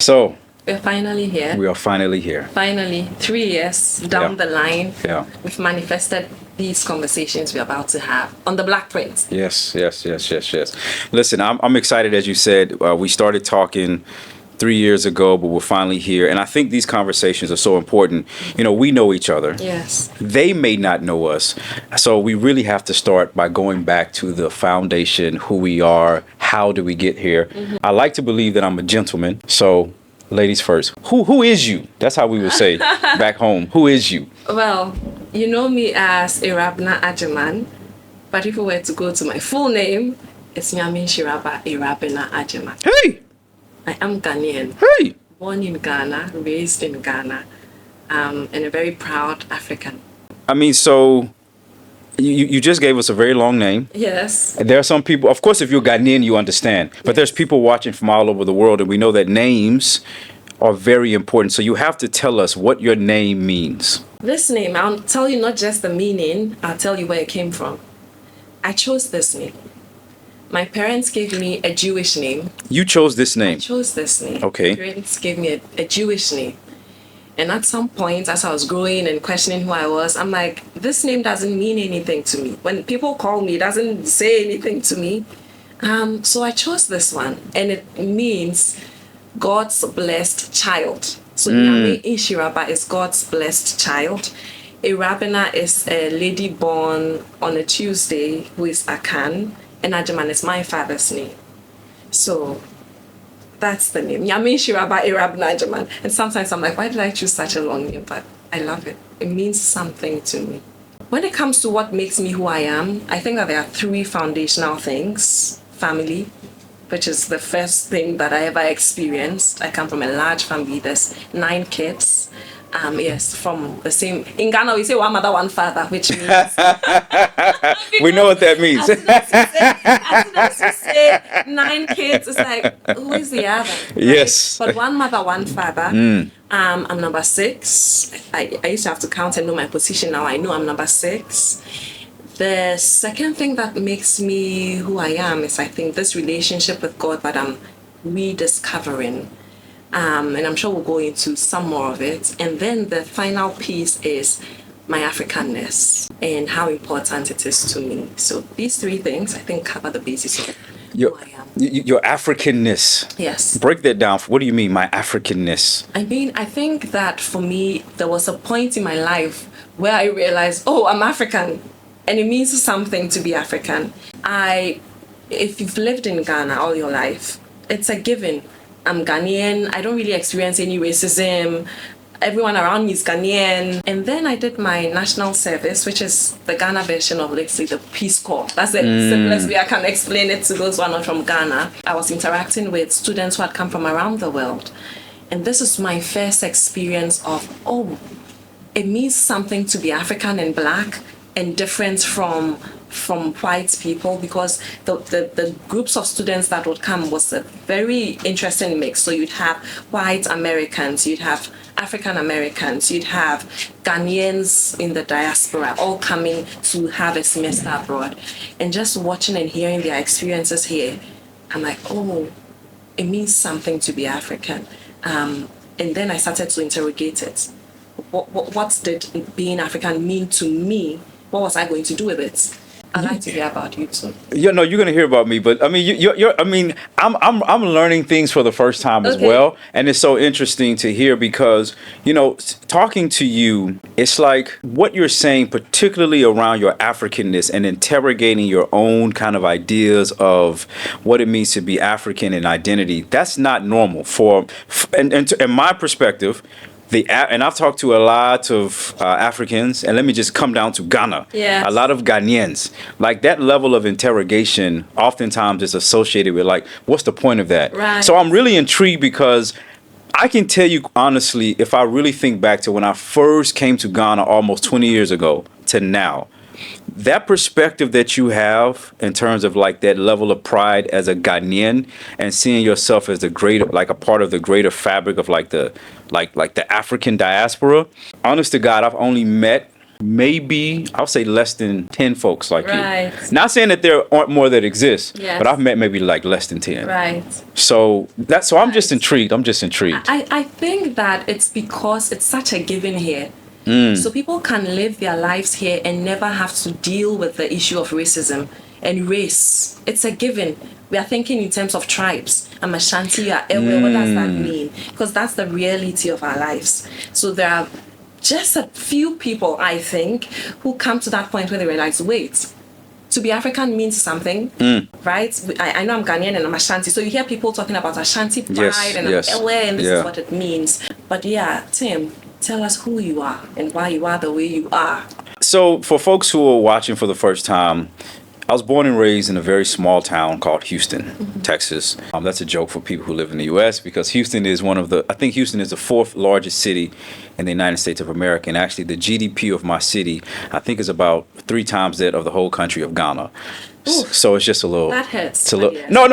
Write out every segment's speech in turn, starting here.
So we're finally here. we are finally here. Finally, 3 years down the line, Yeah. we've manifested these conversations we're about to have on the Blakprint. Yes. Listen, I'm excited, as you said. We started talking 3 years ago, but we're finally here. And I think these conversations are so important. You know, we know each other. Yes. They may not know us. So we really have to start by going back to the foundation, who we are, how do we get here. I like to believe that I'm a gentleman. So ladies first. Who is you? That's how we would say back home. Who is you? Well, you know me as Awura Abena Agyeman, but if we were to go to my full name, it's Awura Abena Agyeman. Hey! I am Ghanaian, Hey! born in Ghana, raised in Ghana, and a very proud African. I mean, so you just gave us a very long name. Yes. There are some people, of course, if you're Ghanaian, you understand. But there's people watching from all over the world, and we know that names are very important. So you have to tell us what your name means. This name, I'll tell you not just the meaning, I'll tell you where it came from. I chose this name. My parents gave me a Jewish name. You chose this name. I chose this name. Okay. My parents gave me a Jewish name. And at some point, as I was growing and questioning who I was, I'm like, this name doesn't mean anything to me. When people call me, it doesn't say anything to me. So I chose this one. And it means God's blessed child. So Nyame Ishiraba is God's blessed child. Awura Abena is a lady born on a Tuesday who is Akan. And Agyeman is my father's name. So that's the name. Nyame Ishiraba Awura Abena Agyeman. And sometimes I'm like, why did I choose such a long name? But I love it. It means something to me. When it comes to what makes me who I am, I think that there are 3 foundational things. Family, which is the first thing that I ever experienced. I come from a large family. There's 9 kids. Yes, from the same. In Ghana, we say one mother, one father, which means. We know what that means. As soon as you say 9 kids, it's like, who is the other? Right? Yes. But one mother, one father. I'm number 6. I used to have to count and know my position. Now I know I'm number 6. The second thing that makes me who I am is, I think, this relationship with God that I'm rediscovering. And I'm sure we'll go into some more of it. And then the final piece is my Africanness and how important it is to me. So these 3 things, I think, cover the basis of who I am. Your Africanness. Yes. Break that down. What do you mean, my Africanness? I mean, I think that for me, there was a point in my life where I realized, oh, I'm African. And it means something to be African. If you've lived in Ghana all your life, it's a given. I'm Ghanaian. I don't really experience any racism. Everyone around me is Ghanaian. And then I did my national service, which is the Ghana version of, let's say, the Peace Corps. That's the simplest way I can explain it to those who are not from Ghana. I was interacting with students who had come from around the world. And this is my first experience of, oh, it means something to be African and Black and different from white people, because the groups of students that would come was a very interesting mix. So you'd have white Americans, you'd have African Americans, you'd have Ghanaians in the diaspora all coming to have a semester abroad. And just watching and hearing their experiences here, I'm like, oh, it means something to be African. And then I started to interrogate it. What did being African mean to me? What was I going to do with it? I'd like to hear about you too. Yeah, no, you're gonna hear about me, but I mean, I'm learning things for the first time as well, and it's so interesting to hear because, you know, talking to you, it's like what you're saying, particularly around your Africanness and interrogating your own kind of ideas of what it means to be African and identity. That's not normal and in my perspective. And I've talked to a lot of Africans, and let me just come down to Ghana. Yes. A lot of Ghanaians. Like, that level of interrogation oftentimes is associated with, like, what's the point of that? Right. So I'm really intrigued because I can tell you honestly, if I really think back to when I first came to Ghana almost 20 years ago to now, that perspective that you have in terms of like that level of pride as a Ghanaian and seeing yourself as the greater, like a part of the greater fabric of like the African diaspora. Honest to God, I've only met maybe I'll say less than 10 folks like Right. you. Not saying that there aren't more that exist, Yes. but I've met maybe like less than 10. Right. So I'm just intrigued. I'm just intrigued. I think that it's because it's such a given here. So people can live their lives here and never have to deal with the issue of racism and race. It's a given. We are thinking in terms of tribes. I'm Ashanti, you are Ewe. What does that mean? Because that's the reality of our lives. So there are just a few people, I think, who come to that point where they realize, wait, to be African means something, right? I know I'm Ghanaian and I'm Ashanti. So you hear people talking about Ashanti pride and yes. Ewe, and this is what it means. But yeah, Tim, tell us who you are and why you are the way you are. So for folks who are watching for the first time, I was born and raised in a very small town called Houston, Texas. That's a joke for people who live in the U.S. because Houston is I think Houston is the 4th largest city in the United States of America. And actually the GDP of my city, I think is about 3 times that of the whole country of Ghana. So it's just a little... That hurts. It's a little, no,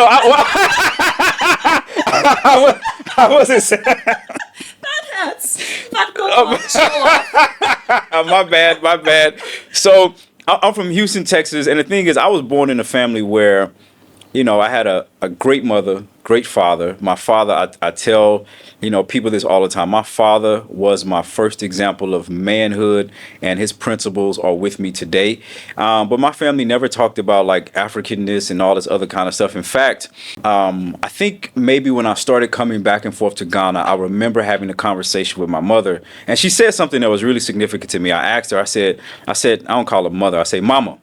I wasn't saying... That hurts. That goes on. My bad. So... I'm from Houston, Texas, and the thing is, I was born in a family where, I had a great mother, great father. My father, I tell, people this all the time. My father was my first example of manhood, and his principles are with me today. But my family never talked about like Africanness and all this other kind of stuff. In fact, I think maybe when I started coming back and forth to Ghana, I remember having a conversation with my mother, and she said something that was really significant to me. I asked her, I said, I don't call her mother. I say, Mama,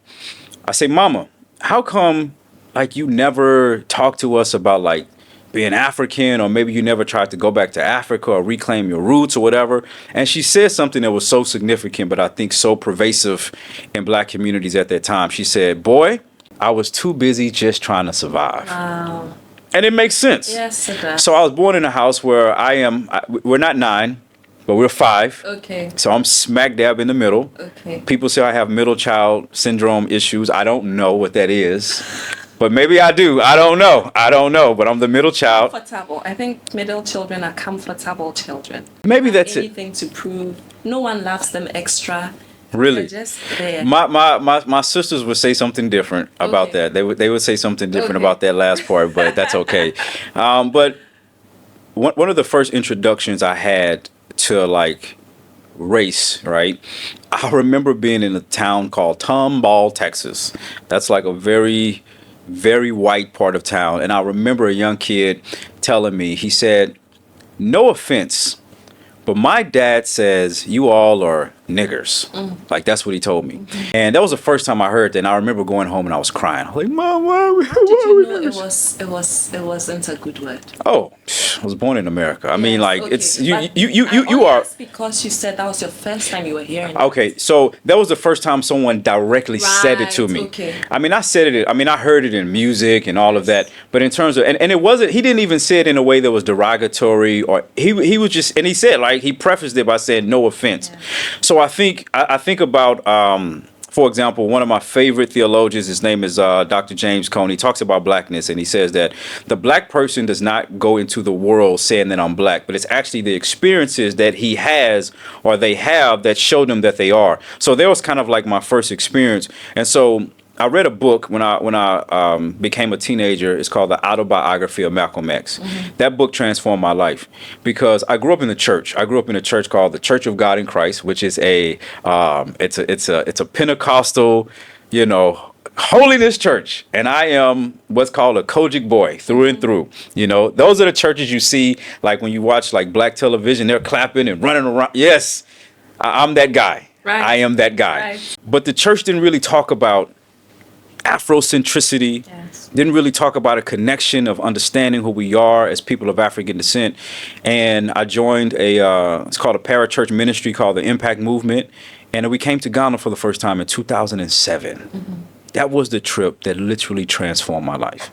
how come like you never talk to us about like being African, or maybe you never tried to go back to Africa or reclaim your roots or whatever? And she said something that was so significant, but I think so pervasive in Black communities at that time. She said, boy, I was too busy just trying to survive. Wow. And it makes sense. Yes, it does. So I was born in a house where we're not 9, but we're 5. Okay. So I'm smack dab in the middle. Okay. People say I have middle child syndrome issues. I don't know what that is. But maybe I do. I don't know. But I'm the middle child. Comfortable. I think middle children are comfortable children. Maybe that's anything to prove. No one loves them extra. Really? They're just there. My sisters would say something different about that. They would say something different about that last part, but that's okay. But one of the first introductions I had to like race, right? I remember being in a town called Tomball, Texas. That's like a very, very white part of town. And I remember a young kid telling me, he said, no offense, but my dad says you all are niggers. Like, that's what he told me. And that was the first time I heard that. And I remember going home and I was crying. I was like, Mom, why Did you know it wasn't a good word? Oh, I was born in America. I mean, like, okay. it's, But you are. That's because you said that was your first time you were hearing it. Okay, so that was the first time someone directly said it to me. Okay. I mean, I heard it in music and all of that, but in terms of, and it wasn't, he didn't even say it in a way that was derogatory, or he was just, and he said, like, he prefaced it by saying no offense. Yeah. So I think about, for example, one of my favorite theologians, his name is Dr. James Cone. He talks about blackness, and he says that the black person does not go into the world saying that I'm black, but it's actually the experiences that he has or they have that show them that they are. So that was kind of like my first experience. And so I read a book when I became a teenager. It's called The Autobiography of Malcolm X. That book transformed my life because I grew up in the church. I grew up in a church called the Church of God in Christ, which is it's a Pentecostal, holiness church. And I am what's called a Kojic boy through and through. Those are the churches you see, like when you watch like black television, they're clapping and running around. Yes, I'm that guy. Right. I am that guy. Right. But the church didn't really talk about Afrocentricity, didn't really talk about a connection of understanding who we are as people of African descent. And I joined it's called a parachurch ministry called the Impact Movement. And we came to Ghana for the first time in 2007. That was the trip that literally transformed my life.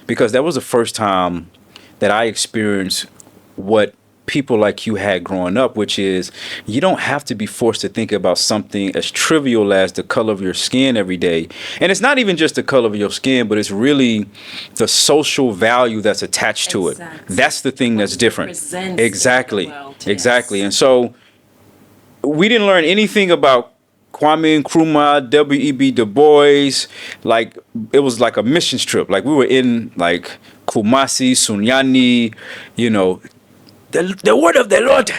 Because that was the first time that I experienced what people like you had growing up, which is you don't have to be forced to think about something as trivial as the color of your skin every day. And it's not even just the color of your skin, but it's really the social value that's attached to it. That's the thing that's different. Exactly. And so we didn't learn anything about Kwame Nkrumah, W.E.B. Du Bois. Like, it was like a mission trip. Like, we were in like Kumasi, Sunyani, you know, the word of the Lord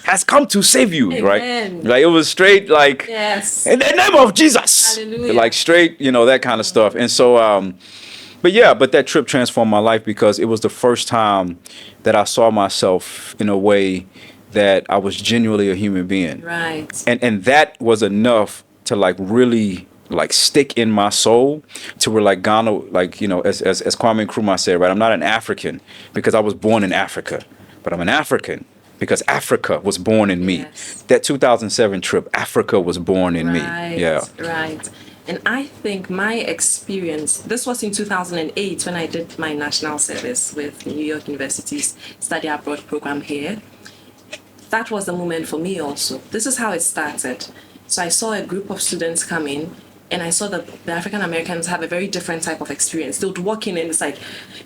has come to save you, Amen. right? Like, it was straight, like, Yes. in the name of Jesus. Hallelujah. Like, straight, you know, that kind of stuff. And so, but that trip transformed my life because it was the first time that I saw myself in a way that I was genuinely a human being. Right. And that was enough to like really like stick in my soul to where like Ghana, like, you know, as Kwame Nkrumah said, right, I'm not an African because I was born in Africa, but I'm an African because Africa was born in me. Yes. That 2007 trip, Africa was born in me. Right. Yeah. Right. And I think my experience, this was in 2008 when I did my national service with New York University's study abroad program here. That was the moment for me also. This is how it started. So I saw a group of students come in, and I saw that the African Americans have a very different type of experience. They would walk in and it's like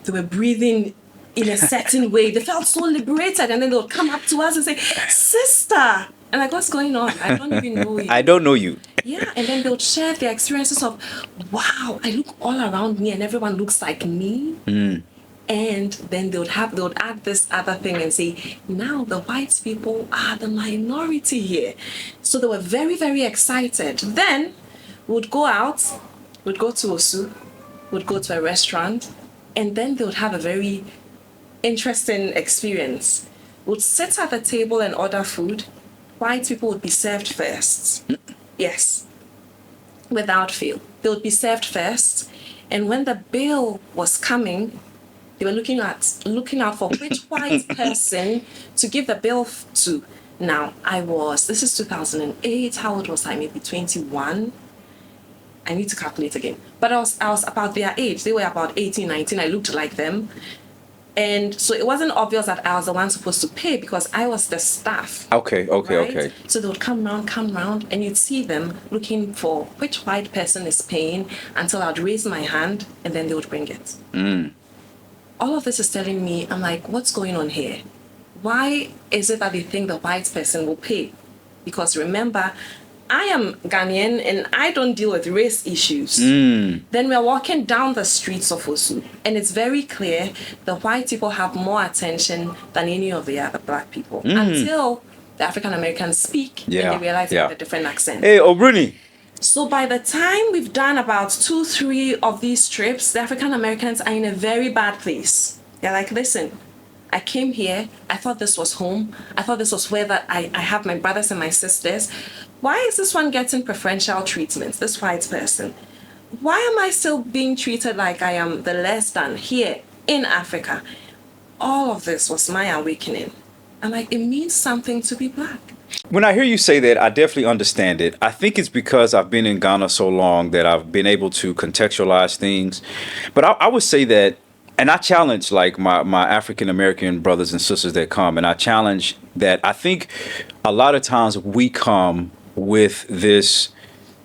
they were breathing in a certain way. They felt so liberated, and then they would come up to us and say, "Sister," and like, "What's going on? I don't even know you." I don't know you. Yeah, and then they would share their experiences of, "Wow, I look all around me and everyone looks like me." And then they would add this other thing and say, now the white people are the minority here. So they were very, very excited. Then we'd go out, we'd go to Osu, we'd go to a restaurant, and then they would have a very interesting experience. We'd sit at the table and order food. White people would be served first. Yes, without fail. They would be served first. And when the bill was coming, they were looking out for which white person to give the bill to. Now, this is 2008, how old was I? Maybe 21. I need to calculate again. But I was about their age. They were about 18, 19. I looked like them. And so it wasn't obvious that I was the one supposed to pay because I was the staff. Okay. Right? So they would come round, and you'd see them looking for which white person is paying until I'd raise my hand, and then they would bring it. All of this is telling me, I'm like, what's going on here? Why is it that they think the white person will pay? Because remember, I am Ghanaian and I don't deal with race issues. Then we're walking down the streets of Osu, and it's very clear the white people have more attention than any of the other black people until the African Americans speak and they realize they have a different accent. Hey, Obruni. So by the time we've done about 2-3 of these trips, the African Americans are in a very bad place. They're like, listen, I came here, I thought this was home, I thought this was where that I have my brothers and my sisters. Why is this one getting preferential treatment, this white person? Why am I still being treated like I am the less than here in Africa? All of this was my awakening. I'm like, it means something to be black. When I hear you say that, I definitely understand it. I think it's because I've been in Ghana so long that I've been able to contextualize things. But I would say that, and I challenge like my African American brothers and sisters that come, and I challenge that I think a lot of times we come with this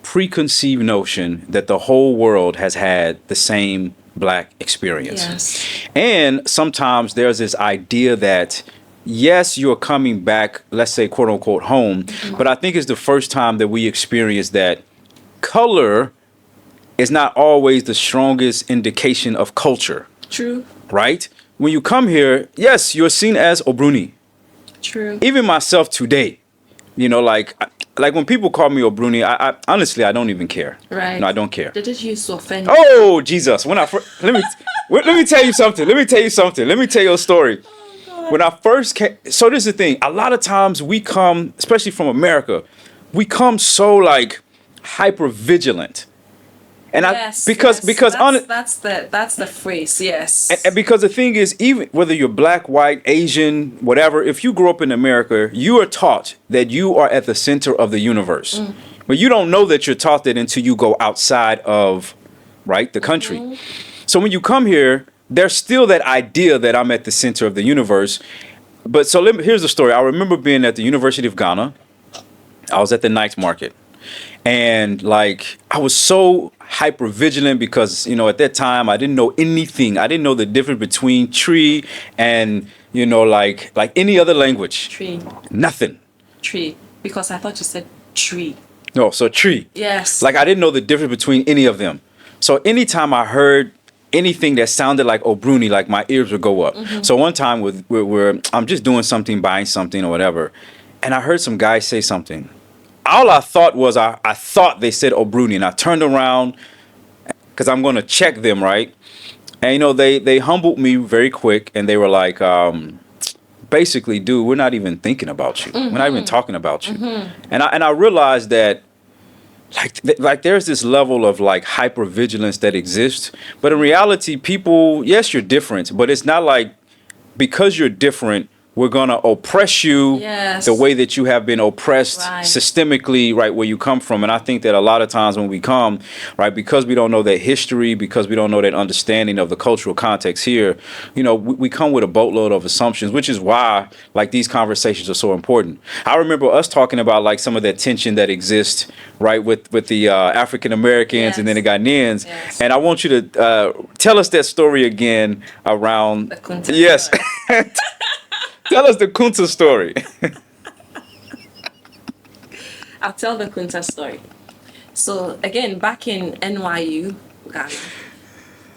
preconceived notion that the whole world has had the same black experience. Yes. And sometimes there's this idea that yes, you're coming back, let's say, quote unquote, home. But I think it's the first time that we experience that color is not always the strongest indication of culture. True. Right? When you come here, yes, you're seen as Obruni. True. Even myself today, you know, like when people call me Obruni, I honestly, I don't even care. Right. No, I don't care. Did it use to offend you? Oh, Jesus. When I first, let me tell you something. Let me tell you a story. When I first came, so this is the thing. A lot of times we come, especially from America, we come so like hyper vigilant, and yes, because that's the phrase. Yes. And because the thing is, even whether you're black, white, Asian, whatever, if you grow up in America, you are taught that you are at the center of the universe, but you don't know that you're taught that until you go outside of, right, the country. So when you come here, there's still that idea that I'm at the center of the universe. But so here's the story. I remember being at the University of Ghana. I was at the night market. And like, I was so hyper vigilant because, you know, at that time, I didn't know anything. I didn't know the difference between tree and, you know, like any other language. Tree. Nothing. Tree. Because I thought you said tree. No, so tree. Yes. Like I didn't know the difference between any of them. So anytime I heard anything that sounded like Obruni, like my ears would go up. So one time where I'm just doing something, buying something or whatever, and I heard some guy say something. All I thought was I thought they said Obruni, and I turned around because I'm going to check them, right? And you know they humbled me very quick, and they were like, basically, dude, we're not even thinking about you. We're not even talking about you. And I realized that like there's this level of like hypervigilance that exists, but in reality, people, yes, you're different, but it's not like because you're different, we're gonna oppress you the way that you have been oppressed systemically, right, where you come from. And I think that a lot of times when we come, right, because we don't know that history, because we don't know that understanding of the cultural context here, you know, we come with a boatload of assumptions, which is why like these conversations are so important. I remember us talking about like some of that tension that exists, right, with the African Americans and then the Ghanaians. And I want you to tell us that story again around the Kunta story. Tell us the Kunta story. I'll tell the Kunta story. So again, back in NYU, Ghana,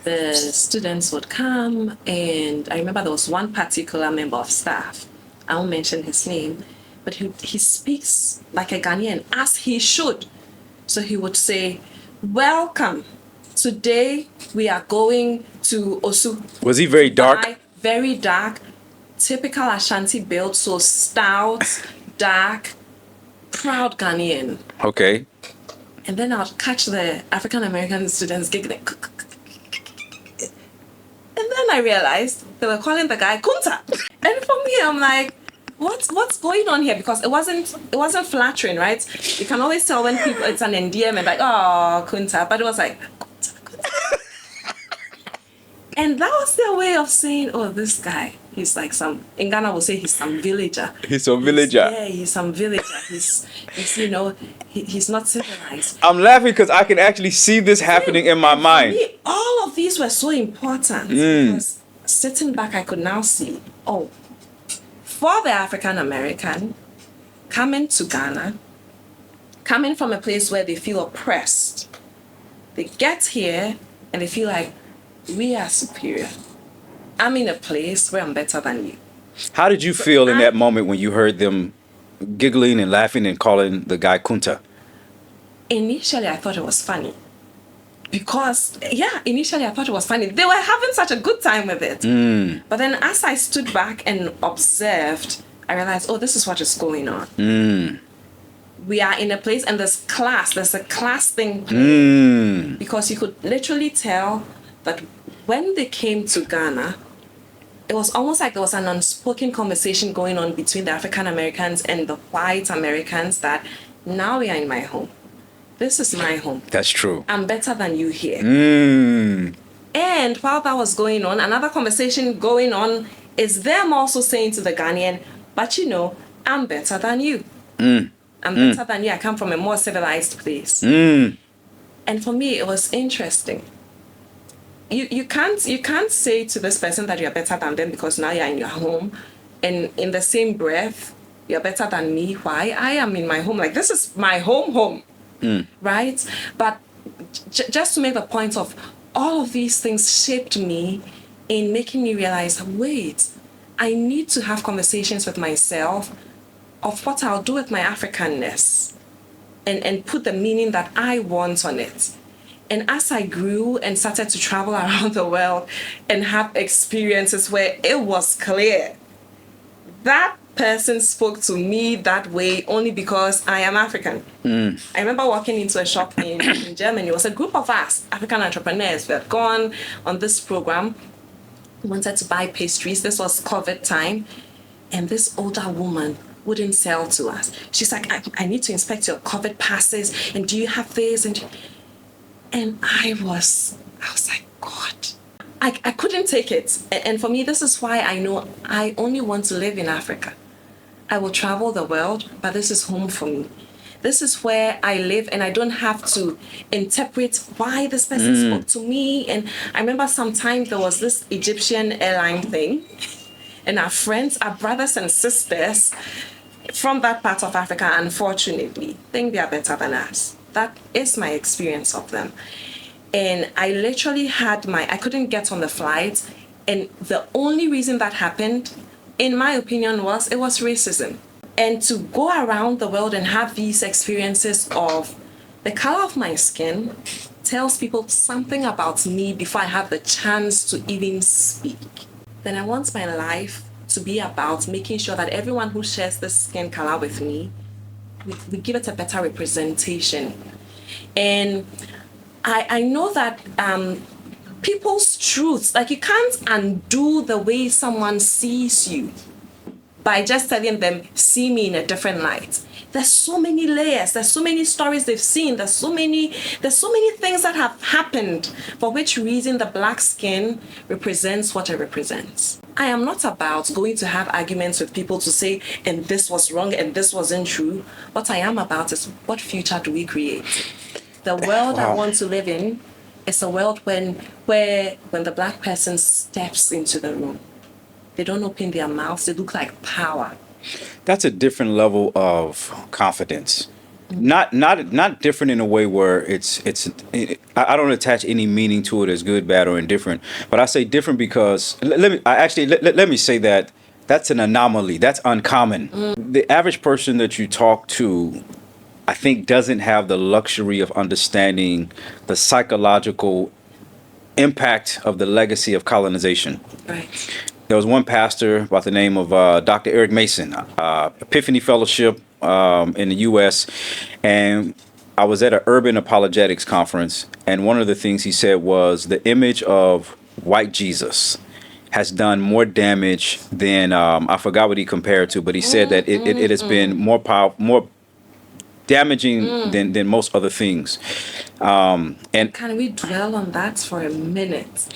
the students would come, and I remember there was one particular member of staff. I won't mention his name, but he speaks like a Ghanaian, as he should. So he would say, "Welcome. Today we are going to Osu." Was he very dark? Very dark. Typical Ashanti build, so stout, dark, proud Ghanaian. Okay. And then I'll catch the African American students giggling. And then I realized they were calling the guy Kunta. And for me, I'm like, what's going on here? Because it wasn't flattering, right? You can always tell when people, it's an endearment, like, oh, Kunta. But it was like, Kunta. And that was their way of saying, oh, this guy, he's like in Ghana we'll say he's some villager. He's some villager. He's some villager. He's you know, he's not civilized. I'm laughing because I can actually see this happening in my mind. For me, all of these were so important because sitting back, I could now see, oh, for the African American coming to Ghana, coming from a place where they feel oppressed, they get here and they feel like, we are superior. I'm in a place where I'm better than you. How did you feel in that moment when you heard them giggling and laughing and calling the guy Kunta? Initially, I thought it was funny. Because, initially I thought it was funny. They were having such a good time with it. But then as I stood back and observed, I realized, oh, this is what is going on. We are in a place and there's a class thing. Because you could literally tell that when they came to Ghana, it was almost like there was an unspoken conversation going on between the African Americans and the white Americans that now we are in my home. This is my home. That's true. I'm better than you here. And while that was going on, another conversation going on is them also saying to the Ghanaian, but you know, I'm better than you. I'm better than you. I come from a more civilized place. And for me, it was interesting. You can't say to this person that you're better than them because now you're in your home, and in the same breath you're better than me. Why? I am in my home. Like, this is my home, right? But just to make the point of all of these things shaped me in making me realize, wait, I need to have conversations with myself of what I'll do with my Africanness and put the meaning that I want on it. And as I grew and started to travel around the world and have experiences where it was clear that person spoke to me that way only because I am African. I remember walking into a shop in Germany. It was a group of us, African entrepreneurs. We had gone on this program. We wanted to buy pastries. This was COVID time. And this older woman wouldn't sell to us. She's like, I need to inspect your COVID passes. And do you have this? And I was like, God, I couldn't take it. And for me, this is why I know I only want to live in Africa. I will travel the world, but this is home for me. This is where I live, and I don't have to interpret why this person spoke to me. And I remember sometimes there was this Egyptian airline thing, and our friends, our brothers and sisters, from that part of Africa, unfortunately, think they are better than us. That is my experience of them. And I literally I couldn't get on the flight. And the only reason that happened, in my opinion, it was racism. And to go around the world and have these experiences of the color of my skin tells people something about me before I have the chance to even speak. Then I want my life to be about making sure that everyone who shares this skin color with me, we give it a better representation. And I know that people's truths, like you can't undo the way someone sees you by just telling them, see me in a different light. There's so many layers, there's so many stories they've seen, there's so many things that have happened for which reason the black skin represents what it represents. I am not about going to have arguments with people to say, and this was wrong and this wasn't true. What I am about is, what future do we create? The world I want to live in is a world when the black person steps into the room, they don't open their mouths, they look like power. That's a different level of confidence. Not different in a way where I don't attach any meaning to it as good, bad, or indifferent. But I say different because let me say that that's an anomaly. That's uncommon. The average person that you talk to, I think, doesn't have the luxury of understanding the psychological impact of the legacy of colonization. Right. There was one pastor by the name of Dr. Eric Mason, Epiphany Fellowship in the U.S., and I was at an urban apologetics conference, and one of the things he said was the image of white Jesus has done more damage than, I forgot what he compared to, but he said that it has been more damaging than most other things. And can we dwell on that for a minute?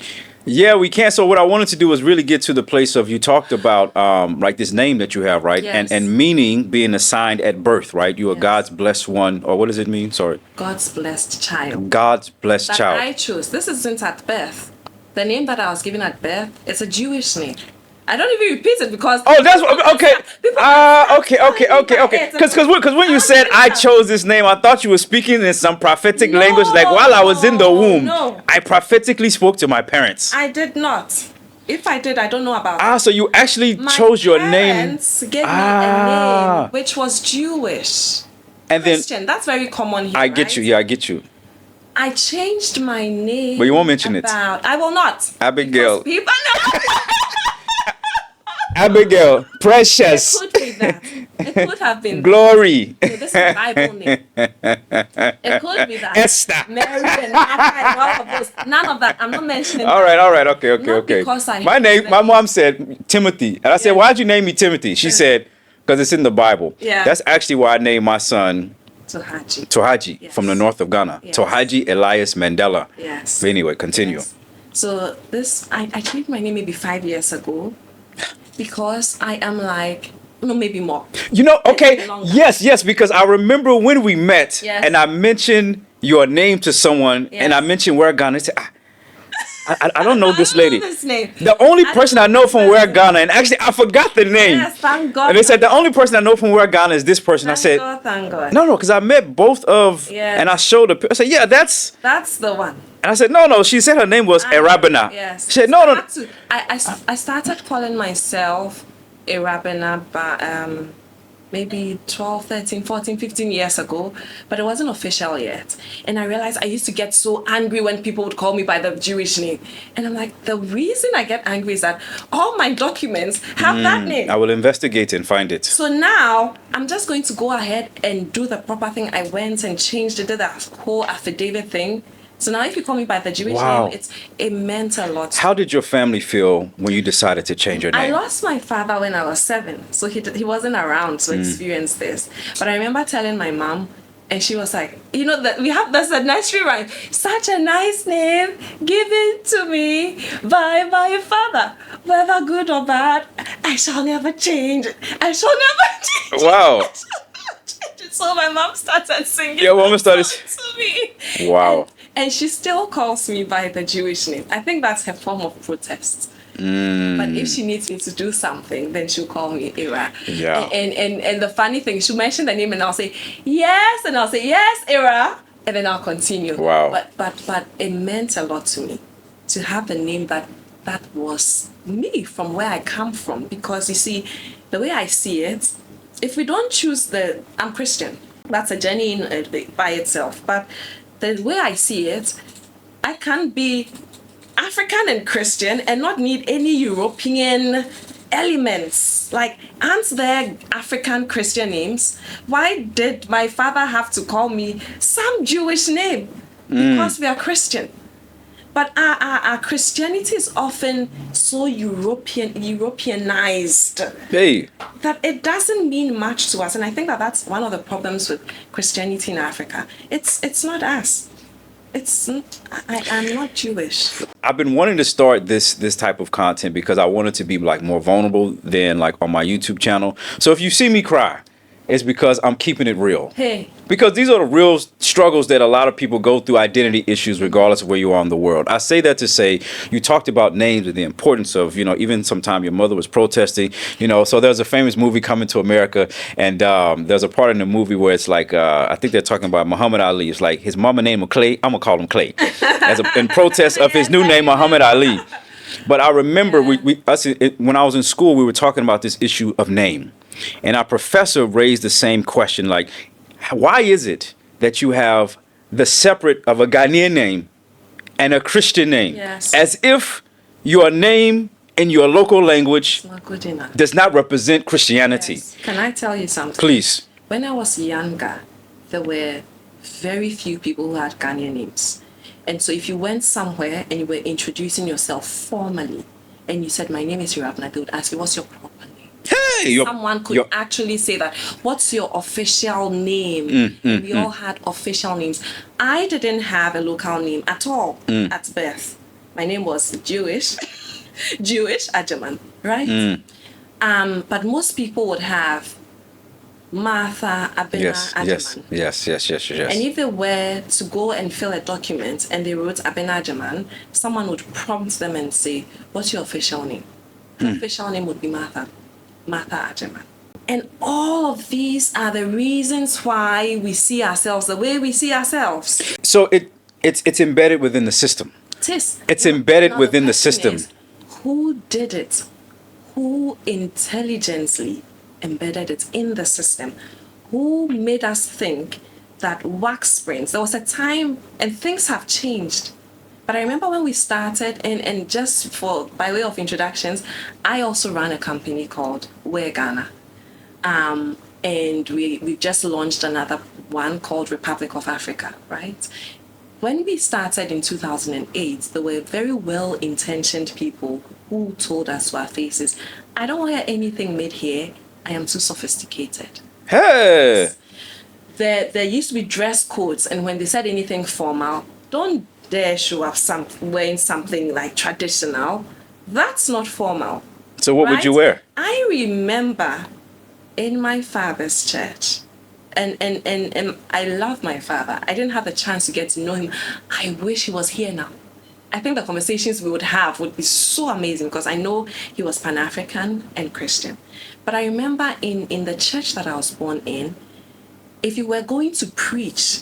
Yeah, we can. So what I wanted to do was really get to the place of, you talked about like this name that you have, right? Yes. And meaning being assigned at birth, right? You are Yes. God's blessed one, or what does it mean? Sorry. God's blessed child. God's blessed That child. I chose. This isn't at birth. The name that I was given at birth is a Jewish name. I don't even repeat it because... Oh, that's what, okay. Okay. Because when you said I chose this name, I thought you were speaking in some prophetic language. Like while I was in the womb, I prophetically spoke to my parents. I did not. If I did, I don't know about it. So you actually chose your name. My parents gave me a name which was Jewish. And Christian. then That's very common here. I get you. Yeah, I get you. I changed my name. But you won't mention it. I will not. Abigail. People know. Abigail, precious. It could be that. It could have been Glory. that. This is a Bible name. It could be that. Esther. Mary and Martha and all of those. None of that. I'm not mentioning All that. right. Okay. Because My mom said Timothy. And I said, why'd you name me Timothy? She said, because it's in the Bible. Yeah. That's actually why I named my son Tohaji. Yes. from the north of Ghana. Yes. Tohaji Elias Mandela. Yes. But anyway, continue. Yes. So I changed my name maybe 5 years ago because I am like, no, maybe more. Okay. Yes, because I remember when we met and I mentioned your name to someone and I mentioned where Ghana. They said, I don't know this lady. This name. The only person I know from where Ghana, and actually I forgot the name. Yes, thank God. And they said the only person I know from where Ghana is this person. Thank God. No, because I met both of, and I showed her. I said, yeah, that's the one. And I said, no. She said her name was Arabena. Yes. She said, no. I started calling myself Arabena maybe 12, 13, 14, 15 years ago, but it wasn't official yet. And I realized I used to get so angry when people would call me by the Jewish name. And I'm like, the reason I get angry is that all my documents have that name. I will investigate and find it. So now I'm just going to go ahead and do the proper thing. I went and changed it, did that whole affidavit thing. So now if you call me by the Jewish name, it meant a lot. How did your family feel when you decided to change your name? I lost my father when I was 7, so he wasn't around to experience this. But I remember telling my mom, and she was like, there's a nursery rhyme, such a nice name given to me by my father, whether good or bad, I shall never change it. I shall never change it. Wow. So my mom started singing. Your mom started to me. Wow. And she still calls me by the Jewish name. I think that's her form of protest. But if she needs me to do something, then she'll call me Ira. Yeah. And the funny thing, she'll mention the name and I'll say, yes. And I'll say, yes, Ira. And then I'll continue. Wow. But it meant a lot to me to have the name that was me from where I come from. Because you see, the way I see it, if we don't choose I'm Christian. That's a journey by itself. But the way I see it, I can't be African and Christian and not need any European elements. Like, aren't there African Christian names? Why did my father have to call me some Jewish name? Because we are Christian. But our Christianity is often so Europeanized that it doesn't mean much to us. And I think that that's one of the problems with Christianity in Africa. It's not us. I'm not Jewish. I've been wanting to start this type of content because I wanted to be like more vulnerable than like on my YouTube channel. So if you see me cry, it's because I'm keeping it real. Hey. Because these are the real struggles that a lot of people go through, identity issues, regardless of where you are in the world. I say that to say, you talked about names and the importance of, even sometime your mother was protesting, so there's a famous movie Coming to America, and there's a part in the movie where it's like, I think they're talking about Muhammad Ali. It's like his mama named him Clay. I'm going to call him Clay. In protest of his new name, Muhammad Ali. But I remember when I was in school, we were talking about this issue of name. And our professor raised the same question, like, why is it that you have the separate of a Ghanaian name and a Christian name? Yes. As if your name in your local language not good enough. Does not represent Christianity. Yes. Can I tell you something? Please. When I was younger, there were very few people who had Ghanaian names. And so if you went somewhere and you were introducing yourself formally and you said, my name is Awura Abena, they would ask you, what's your proper name? Hey, someone could actually say that. What's your official name? We all had official names. I didn't have a local name at all at birth. My name was Jewish Agyeman, right? But most people would have Martha Abena Agyeman. Yes. And if they were to go and fill a document and they wrote Abena Agyeman, someone would prompt them and say, what's your official name? The official name would be Martha Agyeman. And all of these are the reasons why we see ourselves the way we see ourselves. So it's embedded within the system. It is. It's embedded within the system. Who did it? Who intelligently embedded it in the system? Who made us think that wax springs? There was a time, and things have changed. But I remember when we started, and just by way of introductions, I also ran a company called Awura Ghana. And we just launched another one called Republic of Africa, right? When we started in 2008, there were very well-intentioned people who told us to our faces, I don't wear anything made here, I am too sophisticated. Hey! There used to be dress codes, and when they said anything formal, don't dare show up wearing something like traditional. That's not formal. So what would you wear? I remember in my father's church, and I love my father. I didn't have the chance to get to know him. I wish he was here now. I think the conversations we would have would be so amazing because I know he was Pan-African and Christian. But I remember in the church that I was born in, if you were going to preach,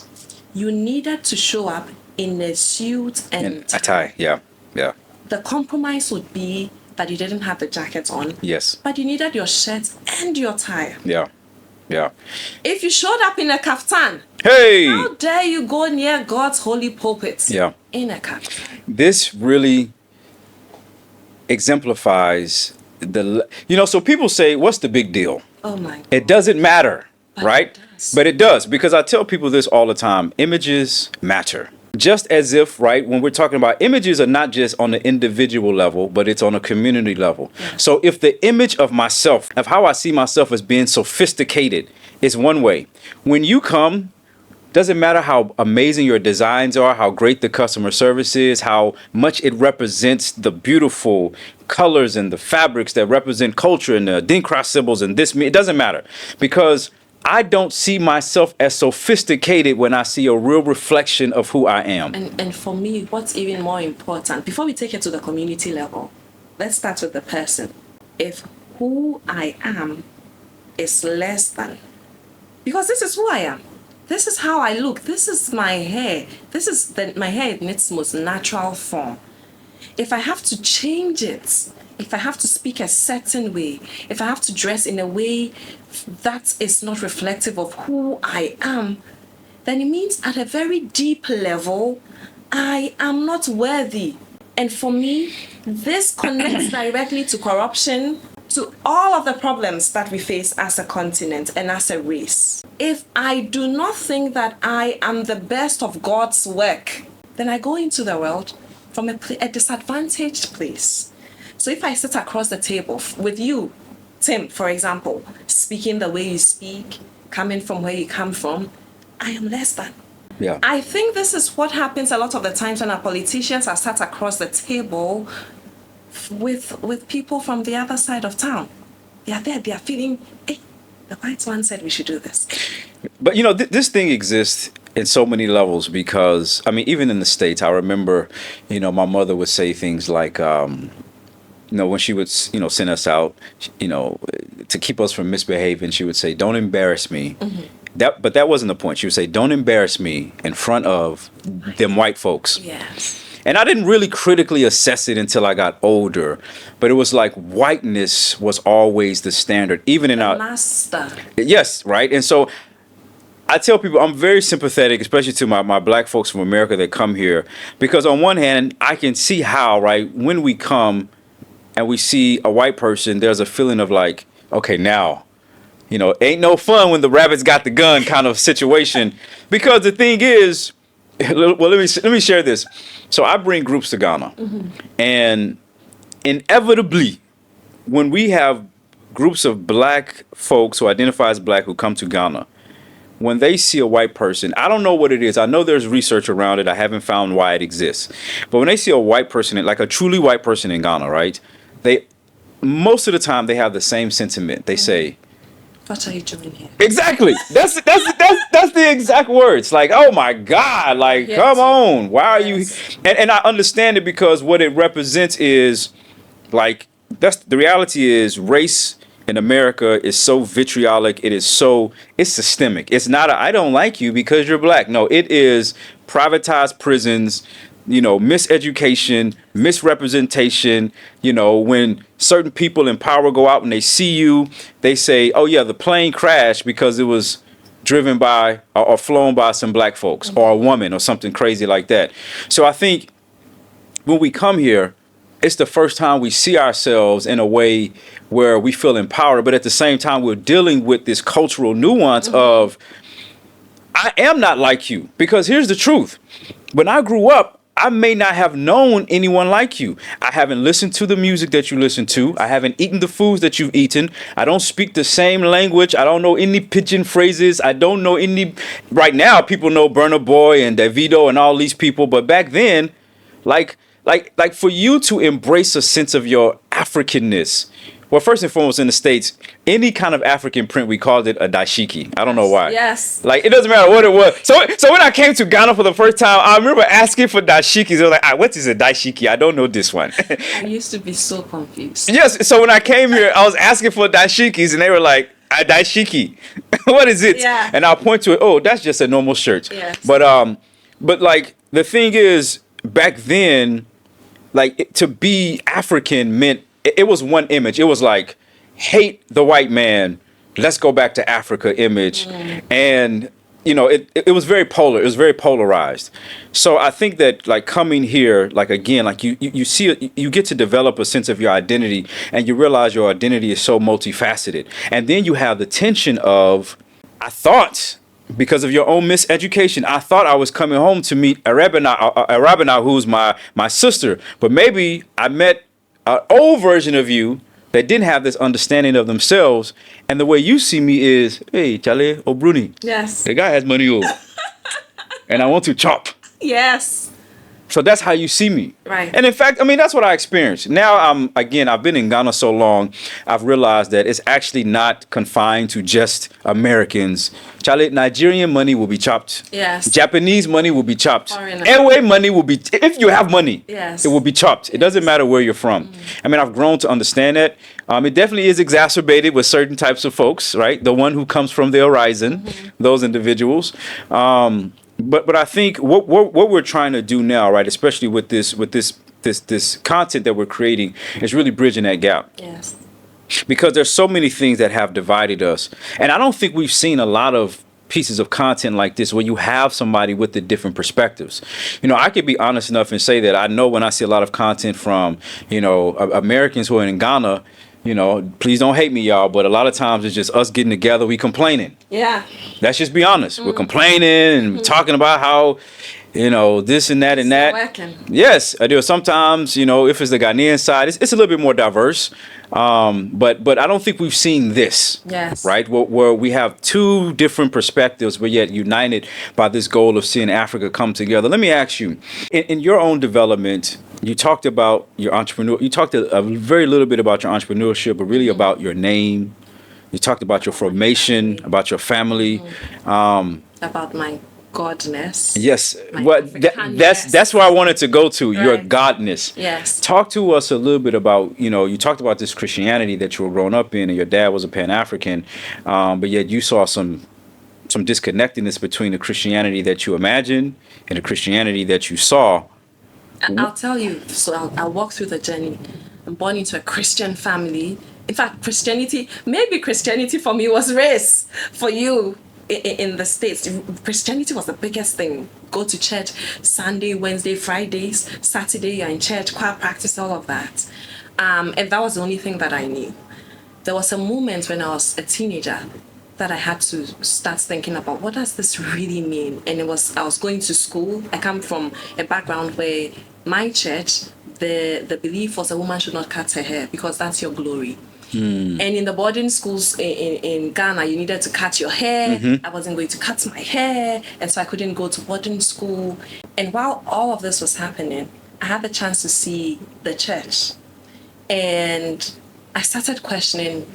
you needed to show up in a suit and a tie. Yeah. The compromise would be that you didn't have the jacket on. Yes. But you needed your shirt and your tie. Yeah. If you showed up in a kaftan, hey, how dare you go near God's holy pulpit? Yeah. In a kaftan. This really exemplifies so people say, what's the big deal? Oh my God. It doesn't matter, But right? it does. But it does, because I tell people this all the time. Images matter. Just as if, right, when we're talking about images are not just on the individual level, but it's on a community level. Yeah. So if the image of myself, of how I see myself as being sophisticated is one way, when you come, doesn't matter how amazing your designs are, how great the customer service is, how much it represents the beautiful colors and the fabrics that represent culture and the Dinkra symbols and this, it doesn't matter. Because I don't see myself as sophisticated when I see a real reflection of who I am. And for me, what's even more important, before we take it to the community level, let's start with the person. If who I am is less than, because this is who I am. This is how I look. This is my hair. This is my hair in its most natural form. If I have to change it, if I have to speak a certain way, if I have to dress in a way that is not reflective of who I am, then it means at a very deep level, I am not worthy. And for me, this connects directly to corruption, to all of the problems that we face as a continent and as a race. If I do not think that I am the best of God's work, then I go into the world from a disadvantaged place. So if I sit across the table with you, Tim, for example, speaking the way you speak, coming from where you come from, I am less than. Yeah. I think this is what happens a lot of the times when our politicians are sat across the table with people from the other side of town. They are there, they are feeling, hey, the white man said we should do this. But, this thing exists in so many levels because, even in the States, I remember, my mother would say things like, when she would, send us out, to keep us from misbehaving, she would say, don't embarrass me. Mm-hmm. But that wasn't the point. She would say, don't embarrass me in front of them white folks. Yes. And I didn't really critically assess it until I got older. But it was like whiteness was always the standard, even in our master. Yes, right. And so I tell people I'm very sympathetic, especially to my black folks from America that come here, because on one hand, I can see how, right, when we come and we see a white person, there's a feeling of like, okay, now, ain't no fun when the rabbit's got the gun kind of situation. Because the thing is, well, let me share this. So I bring groups to Ghana, mm-hmm. and inevitably, when we have groups of black folks who identify as black who come to Ghana, when they see a white person, I don't know what it is. I know there's research around it. I haven't found why it exists. But when they see a white person, like a truly white person in Ghana, right? Most of the time they have the same sentiment. They say, what are you doing here? Exactly. That's the exact words. Like, oh my God, like, yes. Come on. Why are you? And I understand it because what it represents is like, the reality is race in America is so vitriolic. It's systemic. It's not I don't like you because you're black. No, it is privatized prisons, miseducation, misrepresentation. When certain people in power go out and they see you, they say, oh yeah, the plane crashed because it was driven by or flown by some black folks, mm-hmm. or a woman or something crazy like that. So I think when we come here, it's the first time we see ourselves in a way where we feel empowered, but at the same time, we're dealing with this cultural nuance, mm-hmm. of, I am not like you. Because here's the truth. When I grew up, I may not have known anyone like you. I haven't listened to the music that you listen to. I haven't eaten the foods that you've eaten. I don't speak the same language. I don't know any pidgin phrases. I don't know any. Right now, people know Burna Boy and Davido and all these people. But back then, like for you to embrace a sense of your Africanness. Well, first and foremost, in the States, any kind of African print, we called it a dashiki. I don't know why. Yes. Like, it doesn't matter what it was. So when I came to Ghana for the first time, I remember asking for dashikis. They were like, what is a dashiki? I don't know this one. I used to be so confused. Yes. So when I came here, I was asking for dashikis, and they were like, a dashiki. What is it? Yeah. And I'll point to it. Oh, that's just a normal shirt. Yes. But like, the thing is, back then, like, to be African meant, it was one image. It was like, hate the white man, let's go back to Africa image. Mm. And, it was very polar. It was very polarized. So I think that, like, coming here, like, again, like, you see it, you get to develop a sense of your identity, and you realize your identity is so multifaceted. And then you have the tension of, I thought, because of your own miseducation, I thought I was coming home to meet Araba, who's my sister. But maybe I met an old version of you that didn't have this understanding of themselves. And the way you see me is, hey, Chale O'Bruni. Yes. The guy has money. And I want to chop. Yes. So that's how you see me. Right. And in fact, I mean, that's what I experienced. Now, I've been in Ghana so long, I've realized that it's actually not confined to just Americans. Charlie, Nigerian money will be chopped. Yes. Japanese money will be chopped. Foreigner. Airway money will be, if you have money, yes, it will be chopped. It doesn't matter where you're from. I mean, I've grown to understand that. It definitely is exacerbated with certain types of folks, right? The one who comes from the horizon, those individuals. But I think what we're trying to do now, right, especially with this content that we're creating, is really bridging that gap. Yes. Because there's so many things that have divided us, and I don't think we've seen a lot of pieces of content like this where you have somebody with the different perspectives. I could be honest enough and say that I know when I see a lot of content from Americans who are in Ghana. Please don't hate me, y'all, but a lot of times it's just us getting together, we complaining. Yeah. Let's just be honest. We're complaining and talking about how, this and that and that. Working. Yes, I do. Sometimes, if it's the Ghanaian side, it's a little bit more diverse. But I don't think we've seen this. Yes. Right? Where we have two different perspectives, but yet united by this goal of seeing Africa come together. Let me ask you, in your own development, you talked about your entrepreneur. You talked a very little bit about your entrepreneurship, but really about your name. You talked about your formation, about your family, about my godness. Yes, that's where I wanted to go to. Right. Your godness. Yes. Talk to us a little bit about you talked about this Christianity that you were growing up in, and your dad was a Pan-African, but yet you saw some disconnectedness between the Christianity that you imagined and the Christianity that you saw. I'll tell you. So I'll walk through the journey. I'm born into a Christian family. In fact, Christianity for me was race. For you, in the States, Christianity was the biggest thing. Go to church Sunday, Wednesday, Fridays, Saturday, you're in church, choir practice, all of that. And that was the only thing that I knew. There was a moment when I was a teenager that I had to start thinking about what does this really mean? And I was going to school. I come from a background where my church, the belief was a woman should not cut her hair because that's your glory. And in the boarding schools in Ghana, you needed to cut your hair. I wasn't going to cut my hair, and so I couldn't go to boarding school. And while all of this was happening, I had the chance to see the church. And I started questioning,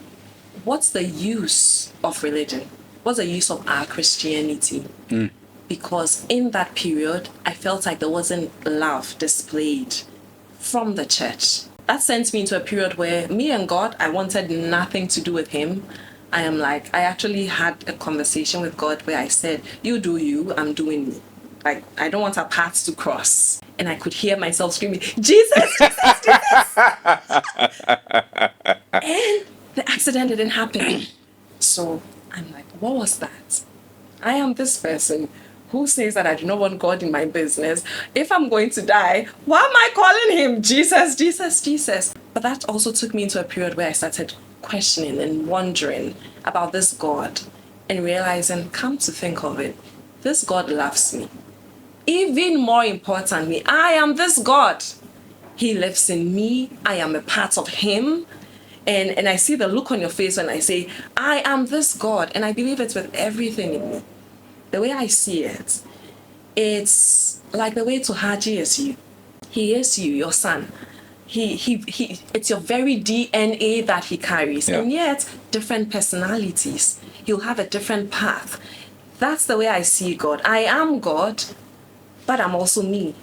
what's the use of religion? What's the use of our Christianity? Because in that period, I felt like there wasn't love displayed from the church. That sent me into a period where me and God, I wanted nothing to do with him. I actually had a conversation with God where I said, you do you, I'm doing me. Like, I don't want our paths to cross. And I could hear myself screaming, Jesus, Jesus, Jesus. And the accident didn't happen. So I'm like, what was that? I am this person who says that I do not want God in my business. If I'm going to die, why am I calling him Jesus, Jesus, Jesus? But that also took me into a period where I started questioning and wondering about this God and realizing, come to think of it, this God loves me. Even more importantly, I am this God. He lives in me. I am a part of him. And I see the look on your face when I say, I am this God. And I believe it's with everything in me. The way I see it, it's like the way Tohaji is you. He is you, your son. It's your very DNA that he carries. Yeah. And yet, different personalities. He'll have a different path. That's the way I see God. I am God, but I'm also me.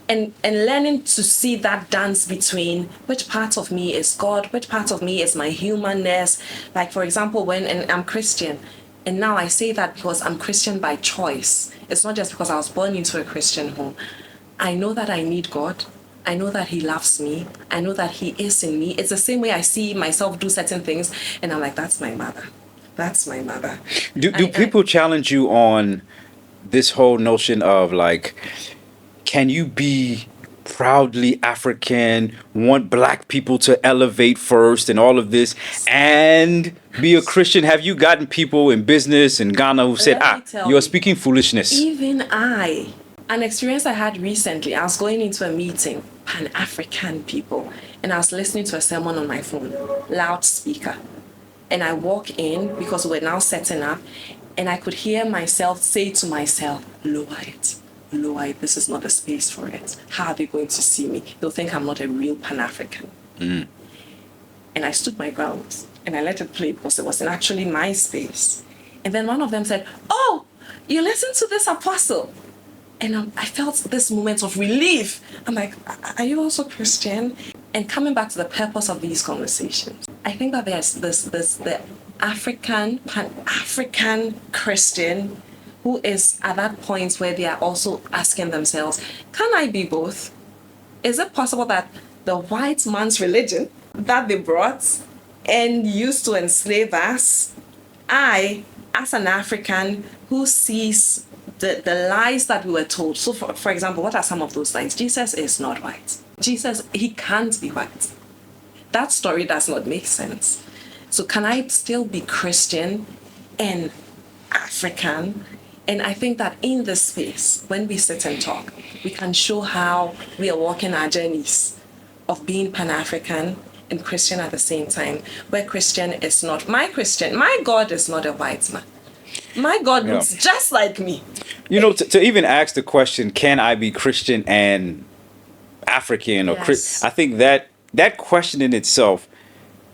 And learning to see that dance between which part of me is God, which part of me is my humanness. Like, for example, and I'm Christian, and now I say that because I'm Christian by choice. It's not just because I was born into a Christian home. I know that I need God. I know that he loves me. I know that he is in me. It's the same way I see myself do certain things, and I'm like, that's my mother. That's my mother. Do people challenge you on this whole notion of like, can you be proudly African, want black people to elevate first and all of this, and be a Christian? Have you gotten people in business in Ghana who said, you're speaking foolishness? Even an experience I had recently, I was going into a meeting, Pan-African people, and I was listening to a sermon on my phone, loudspeaker. And I walk in, because we're now setting up, and I could hear myself say to myself, lower it. this is not a space for it. How are they going to see me? They'll think I'm not a real Pan-African. And I stood my ground and I let it play because it wasn't actually my space. And then one of them said, "Oh, you listen to this apostle." And I felt this moment of relief. I'm like, "Are you also Christian?" And coming back to the purpose of these conversations, I think that there's the Pan-African Christian who is at that point where they are also asking themselves, can I be both? Is it possible that the white man's religion that they brought and used to enslave us, I, as an African who sees the lies that we were told. So for example, what are some of those lies? Jesus is not white. Jesus, he can't be white. That story does not make sense. So can I still be Christian and African? And I think that in this space, when we sit and talk, we can show how we are walking our journeys of being Pan-African and Christian at the same time, where Christian is not my Christian. My God is not a white man. My God looks just like me. You know, to even ask the question, can I be Christian and African or Christian? I think that question in itself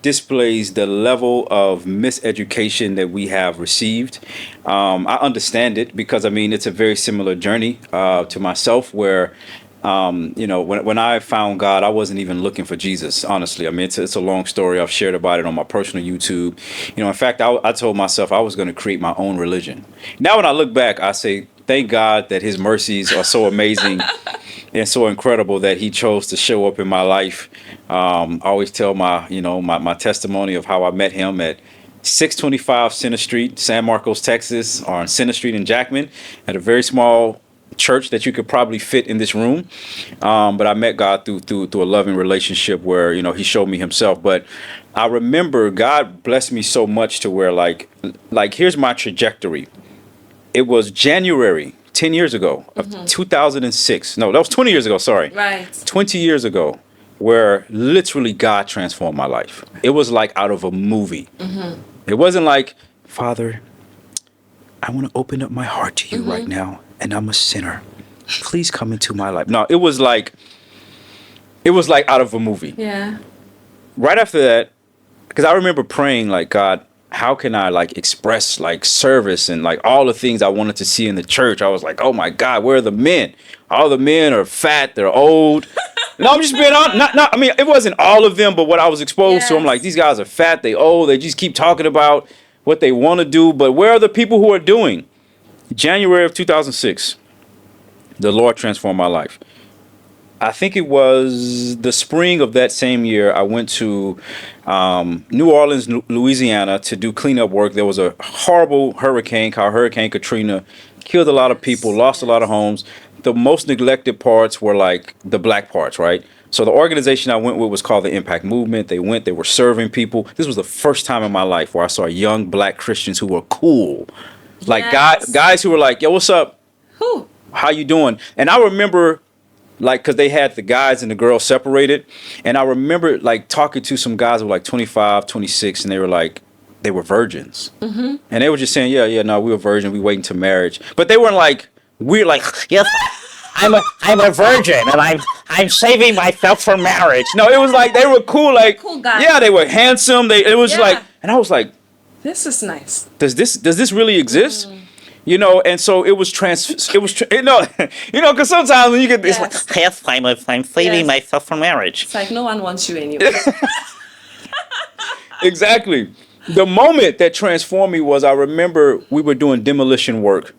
displays the level of miseducation that we have received. I understand it because, I mean, it's a very similar journey to myself where, you know, when I found God, I wasn't even looking for Jesus, honestly. I mean, it's a long story. I've shared about it on my personal YouTube. You know, in fact, I told myself I was going to create my own religion. Now, when I look back, I say, thank God that his mercies are so amazing and so incredible that he chose to show up in my life. I always tell my testimony of how I met him at 625 Center Street, San Marcos, Texas, or on Center Street in Jackman, at a very small church that you could probably fit in this room. But I met God through a loving relationship where, you know, he showed me himself. But I remember God blessed me so much to where like here's my trajectory. It was January 10 years ago of 2006. No, that was 20 years ago. Sorry. Right. 20 years ago, where literally God transformed my life. It was like out of a movie. It wasn't like, Father, I want to open up my heart to you right now, and I'm a sinner. Please come into my life. No, it was like out of a movie. Yeah. Right after that, because I remember praying like, God, how can I like express like service and like all the things I wanted to see in the church? I was like, oh my God, where are the men? All the men are fat, they're old. No, I'm just being honest. I mean, it wasn't all of them, but what I was exposed to, I'm like, these guys are fat, they old, they just keep talking about what they want to do, but where are the people who are doing? January of 2006, the Lord transformed my life. I think it was the spring of that same year, I went to New Orleans, Louisiana to do cleanup work. There was a horrible hurricane called Hurricane Katrina, killed a lot of people, lost a lot of homes. The most neglected parts were like the black parts, right? So the organization I went with was called the Impact Movement. They were serving people. This was the first time in my life where I saw young black Christians who were cool. Like guys who were like, yo, what's up? Who? How you doing? And I remember, like, because they had the guys and the girls separated. And I remember, like, talking to some guys who were, like, 25, 26, and they were, like, they were virgins. And they were just saying, no, we were virgin. We waiting to marriage. But they weren't, like, weird, like, yes, I'm a virgin, and I'm saving myself for marriage. No, it was, like, they were cool, like, cool guys. Yeah, they were handsome. It was, like, and I was, like, this is nice. Does this really exist? You know, and so it was because sometimes when you get this, like, yes, I'm saving myself for marriage. It's like no one wants you anyway. Exactly. The moment that transformed me was I remember we were doing demolition work,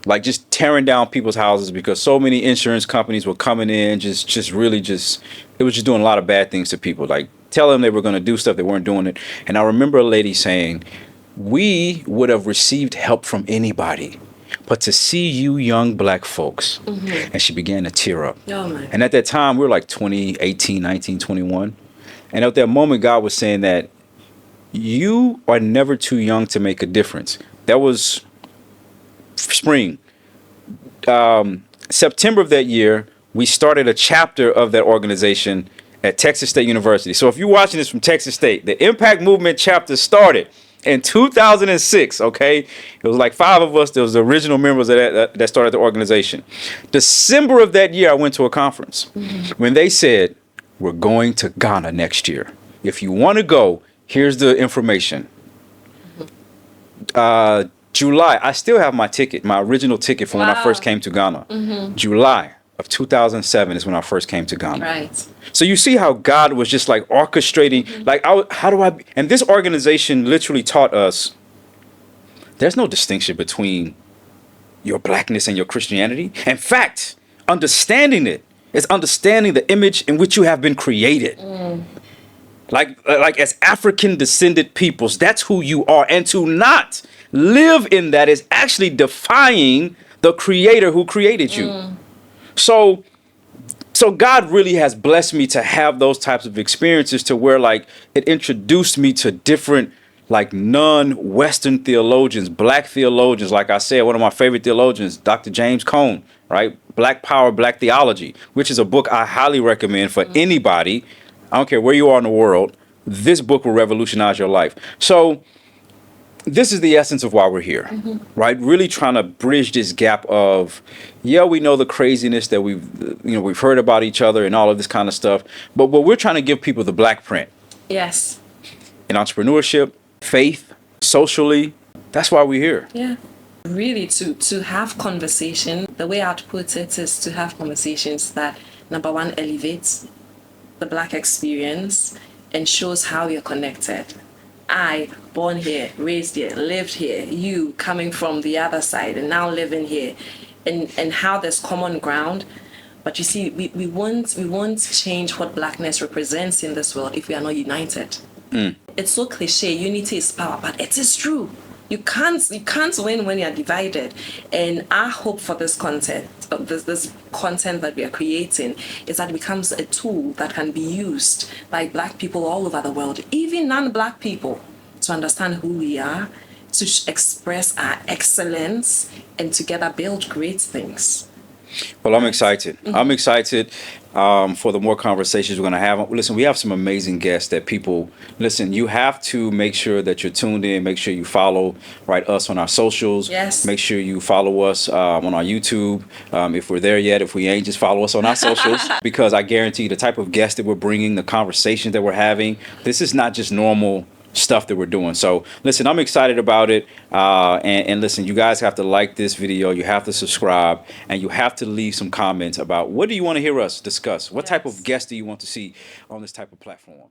like just tearing down people's houses because so many insurance companies were coming in, it was just doing a lot of bad things to people, like telling them they were going to do stuff, they weren't doing it. And I remember a lady saying, we would have received help from anybody, but to see you young black folks. And she began to tear up. Oh my. And at that time, we were like 20, 18, 19, 21. And at that moment, God was saying that you are never too young to make a difference. That was spring. September of that year, we started a chapter of that organization at Texas State University. So if you're watching this from Texas State, the Impact Movement chapter started In 2006, okay, it was like 5 of us. There was the original members of that started the organization. December of that year, I went to a conference when they said, we're going to Ghana next year. If you want to go, here's the information. July, I still have my ticket, my original ticket from when I first came to Ghana. July of 2007 is when I first came to Ghana. Right. So you see how God was just like orchestrating, like, and this organization literally taught us there's no distinction between your blackness and your Christianity. In fact, understanding it is understanding the image in which you have been created. Like as African descended peoples, that's who you are. And to not live in that is actually defying the creator who created you. So God really has blessed me to have those types of experiences to where like it introduced me to different like non-Western theologians, black theologians. Like I said, one of my favorite theologians, Dr. James Cone, right? Black Power, Black Theology, which is a book I highly recommend for anybody. I don't care where you are in the world. This book will revolutionize your life. So this is the essence of why we're here, right? Really trying to bridge this gap of, yeah, we know the craziness that we've heard about each other and all of this kind of stuff, but we're trying to give people the black print. Yes. In entrepreneurship, faith, socially, that's why we're here. Yeah. Really, to have conversation, the way I'd put it is to have conversations that, number one, elevates the black experience and shows how you're connected. I, born here, raised here, lived here, you coming from the other side and now living here, and how there's common ground. But you see, we won't change what blackness represents in this world if we are not united. It's so cliche, unity is power, but it is true. You can't win when you're divided. And our hope for this content, this content that we are creating, is that it becomes a tool that can be used by black people all over the world, even non-black people, to understand who we are, to express our excellence, and together build great things. Well, I'm excited. I'm excited for the more conversations we're going to have. Listen, we have some amazing guests that listen, you have to make sure that you're tuned in. Make sure you follow us on our socials. Yes. Make sure you follow us on our YouTube. If we're there yet, if we ain't, just follow us on our socials. Because I guarantee the type of guests that we're bringing, the conversations that we're having, this is not just normal stuff that we're doing. So listen, I'm excited about it. And listen, you guys have to like this video, you have to subscribe, and you have to leave some comments about what do you want to hear us discuss? What type of guests do you want to see on this type of platform?